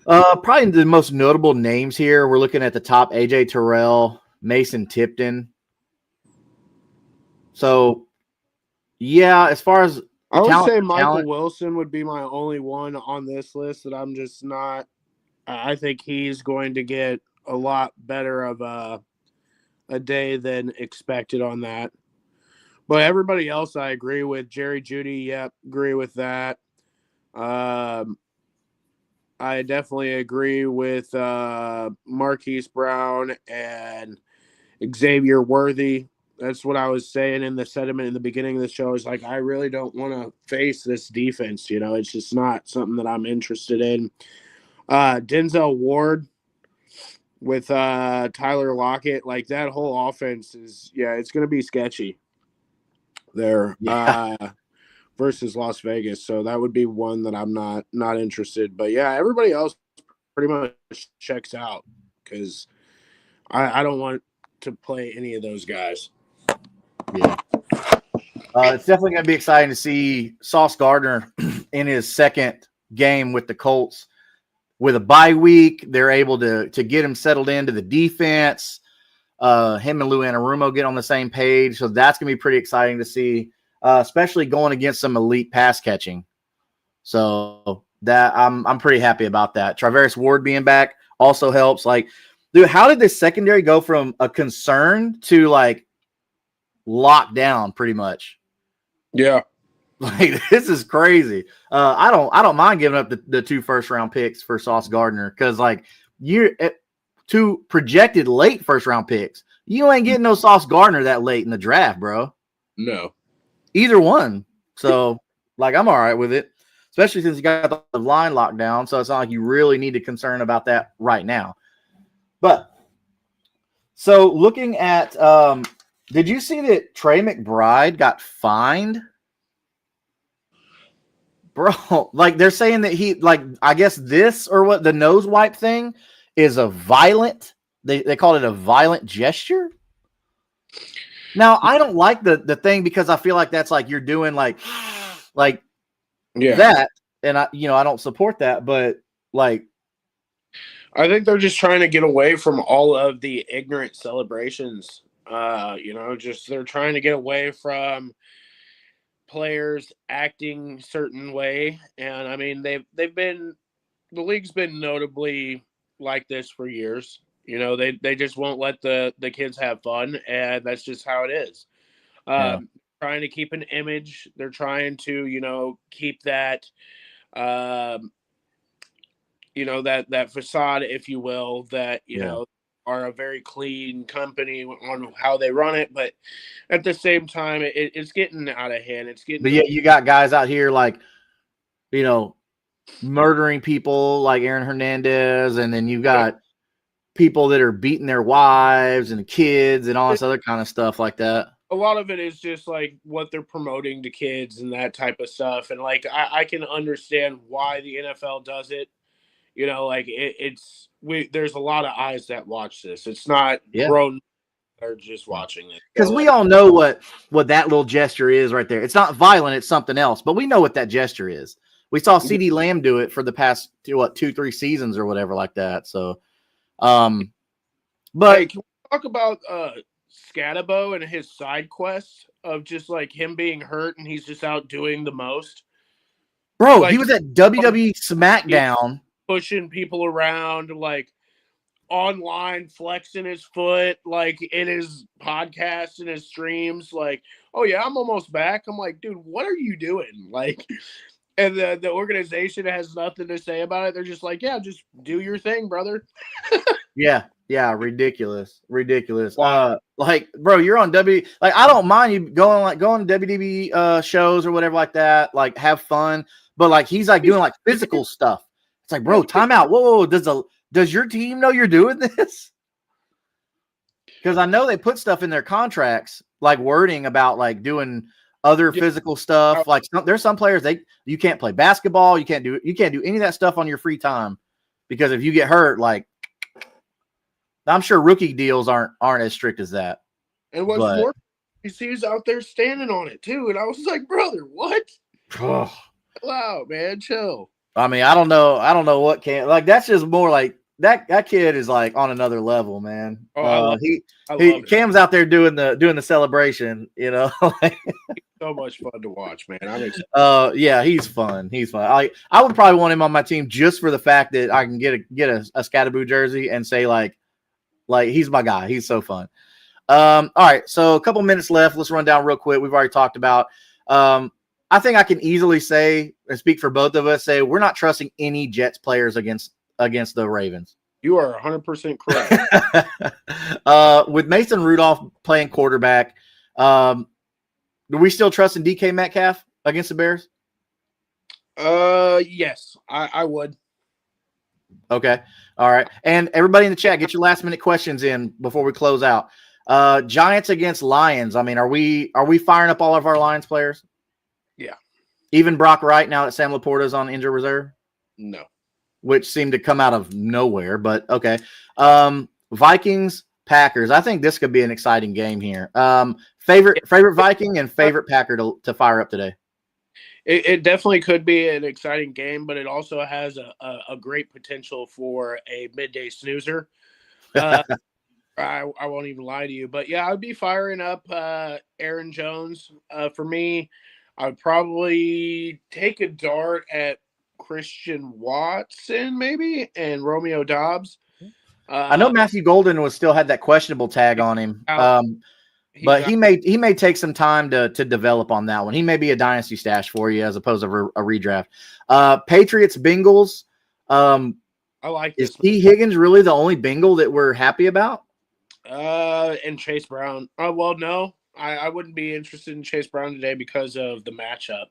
probably the most notable names here. We're looking at the top: AJ Terrell, Mason Tipton. So, yeah, as far as I would say Michael Wilson would be my only one on this list that I'm just not. I think he's going to get a lot better of a day than expected on that. But everybody else I agree with. Jerry Jeudy, agree with that. I definitely agree with Marquise Brown and Xavier Worthy. That's what I was saying in the sentiment in the beginning of the show. Is like, I really don't want to face this defense. You know, it's just not something that I'm interested in. Denzel Ward with Tyler Lockett, like, that whole offense is, it's going to be sketchy there versus Las Vegas. So that would be one that I'm not interested. But yeah, everybody else pretty much checks out because I don't want to play any of those guys. Yeah. It's definitely going to be exciting to see Sauce Gardner in his second game with the Colts. With a bye week, they're able to get him settled into the defense. Him and Lou Anarumo get on the same page. So that's going to be pretty exciting to see, especially going against some elite pass catching. So that I'm pretty happy about that. Travaris Ward being back also helps. Like, dude, how did this secondary go from a concern to, like, locked down pretty much? Yeah. Like, this is crazy. I don't mind giving up the 2 first-round picks for Sauce Gardner because, like, you're at 2 projected late first-round picks. You ain't getting no Sauce Gardner that late in the draft, bro. No. Either one. So, like, I'm all right with it, especially since you got the line locked down. So it's not like you really need to concern about that right now. But so looking at did you see that Trey McBride got fined? Bro, like they're saying that I guess this or what the nose wipe thing is a violent. They call it a violent gesture. Now I don't like the thing because I feel like that's like you're doing like that, and I don't support that, but like I think they're just trying to get away from all of the ignorant celebrations. Just they're trying to get away from players acting certain way, and I mean they've been the league's been notably like this for years. They just won't let the kids have fun, and that's just how it is. yeah, Trying to keep an image, they're trying to keep that that facade, if you will, that yeah. are a very clean company on how they run it, but at the same time, it's getting out of hand. It's getting But yeah, you got guys out here like murdering people like Aaron Hernandez, and then you got people that are beating their wives and kids and all this other kind of stuff like that. a lot of it is just like what they're promoting to kids and that type of stuff. And like I can understand why the NFL does it. There's a lot of eyes that watch this. It's not grown are just watching it. Because we all know what that little gesture is right there. It's not violent, it's something else, but we know what that gesture is. We saw CeeDee Lamb do it for the past 2-3 seasons or whatever like that. So but hey, can we talk about Scatabo and his side quest of just like him being hurt and he's just out doing the most? Bro, like, he was at WWE SmackDown pushing people around, like online flexing his foot, like in his podcast and his streams, like, oh yeah, I'm almost back. I'm like, dude, what are you doing? Like, and the organization has nothing to say about it. They're just like, yeah, just do your thing, brother. Yeah, ridiculous. Wow. Like, bro, you're on like I don't mind you going to WWE shows or whatever like that, like have fun, but like he's like doing like physical stuff. It's like, bro, time out. Whoa, does your team know you're doing this? Because I know they put stuff in their contracts, like wording about like doing other physical stuff. Like there's some players you can't play basketball, you can't do any of that stuff on your free time because if you get hurt, like I'm sure rookie deals aren't as strict as that. And what's more, he's out there standing on it too, and I was like, brother, what? Wow, man, chill. I mean, I don't know what can like that's just more like that kid is like on another level, man. Oh, I love Cam's out there doing the celebration, so much fun to watch, man. I'm excited. Yeah, he's fun. I would probably want him on my team just for the fact that I can get a Scattaboo jersey and say like he's my guy. He's so fun. All right, so a couple minutes left. Let's run down real quick. We've already talked about. I think I can easily say and speak for both of us. Say we're not trusting any Jets players against the Ravens. You are 100% correct. With Mason Rudolph playing quarterback, do we still trust in DK Metcalf against the Bears? Yes, I would. Okay. All right. And everybody in the chat, get your last minute questions in before we close out. Giants against Lions. I mean, are we firing up all of our Lions players? Yeah. Even Brock Wright now that Sam Laporta's on injured reserve? No. Which seemed to come out of nowhere, but okay. Vikings, Packers. I think this could be an exciting game here. Favorite Viking and favorite Packer to fire up today? It definitely could be an exciting game, but it also has a great potential for a midday snoozer. I won't even lie to you, but yeah, I'd be firing up Aaron Jones. For me, I'd probably take a dart at Christian Watson maybe and Romeo Doubs. I know Matthew Golden still had that questionable tag on him, but he may take some time to develop on that one. He may be a dynasty stash for you as opposed to a redraft. Patriots Bengals. I like this. Is T. Higgins really the only Bengal that we're happy about? And Chase Brown. Well, no, I wouldn't be interested in Chase Brown today because of the matchup.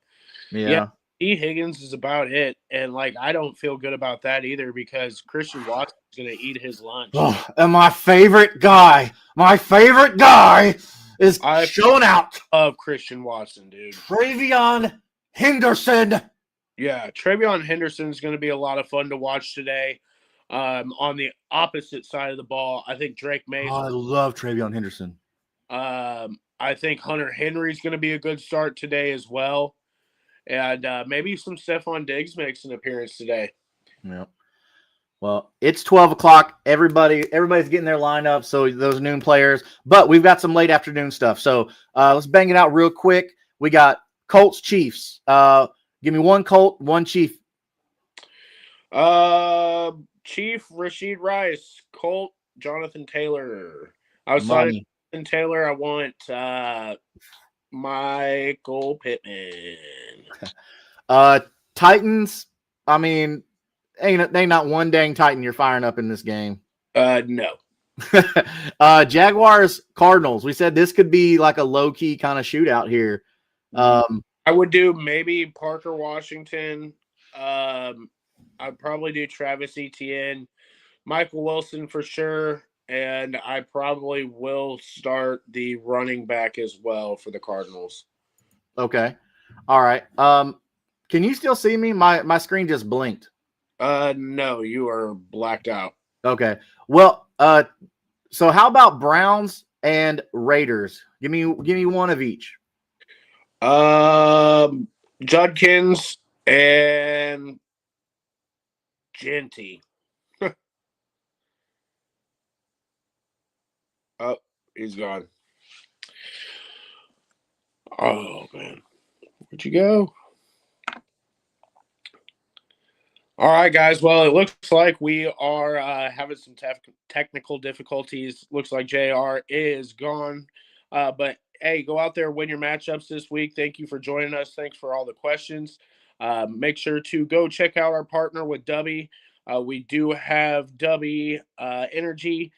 Yeah. T. Higgins is about it, and like I don't feel good about that either because Christian Watson is going to eat his lunch. Oh, and my favorite guy is showing out of Christian Watson, dude. Travion Henderson. Yeah, Travion Henderson is going to be a lot of fun to watch today. On the opposite side of the ball, I think Drake Oh, Mays. I love Travion Henderson. I think Hunter Henry's going to be a good start today as well, and maybe some Stephon Diggs makes an appearance today. Yeah. Well, it's 12 o'clock. Everybody's getting their lineup. So those noon players, but we've got some late afternoon stuff. So let's bang it out real quick. We got Colts Chiefs. Give me one Colt, one Chief. Chief Rashid Rice, Colt Jonathan Taylor. Outside of Money. Jonathan Taylor, I want Michael Pittman. Titans. I mean, ain't not one dang Titan you're firing up in this game. No. Jaguars Cardinals. We said this could be like a low key kind of shootout here. I would do maybe Parker Washington. I'd probably do Travis Etienne, Michael Wilson for sure, and I probably will start the running back as well for the Cardinals. Okay. All right. Can you still see me? My screen just blinked. No, you are blacked out. Okay. Well, so how about Browns and Raiders? Give me one of each. Judkins and Genty. Oh, he's gone. Oh man, where'd you go? All right, guys. Well, it looks like we are having some technical difficulties. Looks like JR is gone. But hey, go out there, win your matchups this week. Thank you for joining us. Thanks for all the questions. Make sure to go check out our partner with Dubby. We do have Dubby Energy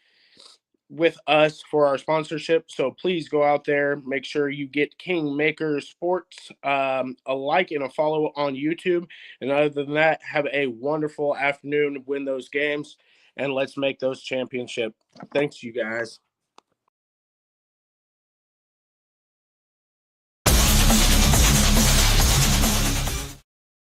with us for our sponsorship. So please go out there. Make sure you get Kingmaker Sports a like and a follow on YouTube. And other than that, have a wonderful afternoon. Win those games, and let's make those championship. Thanks, you guys.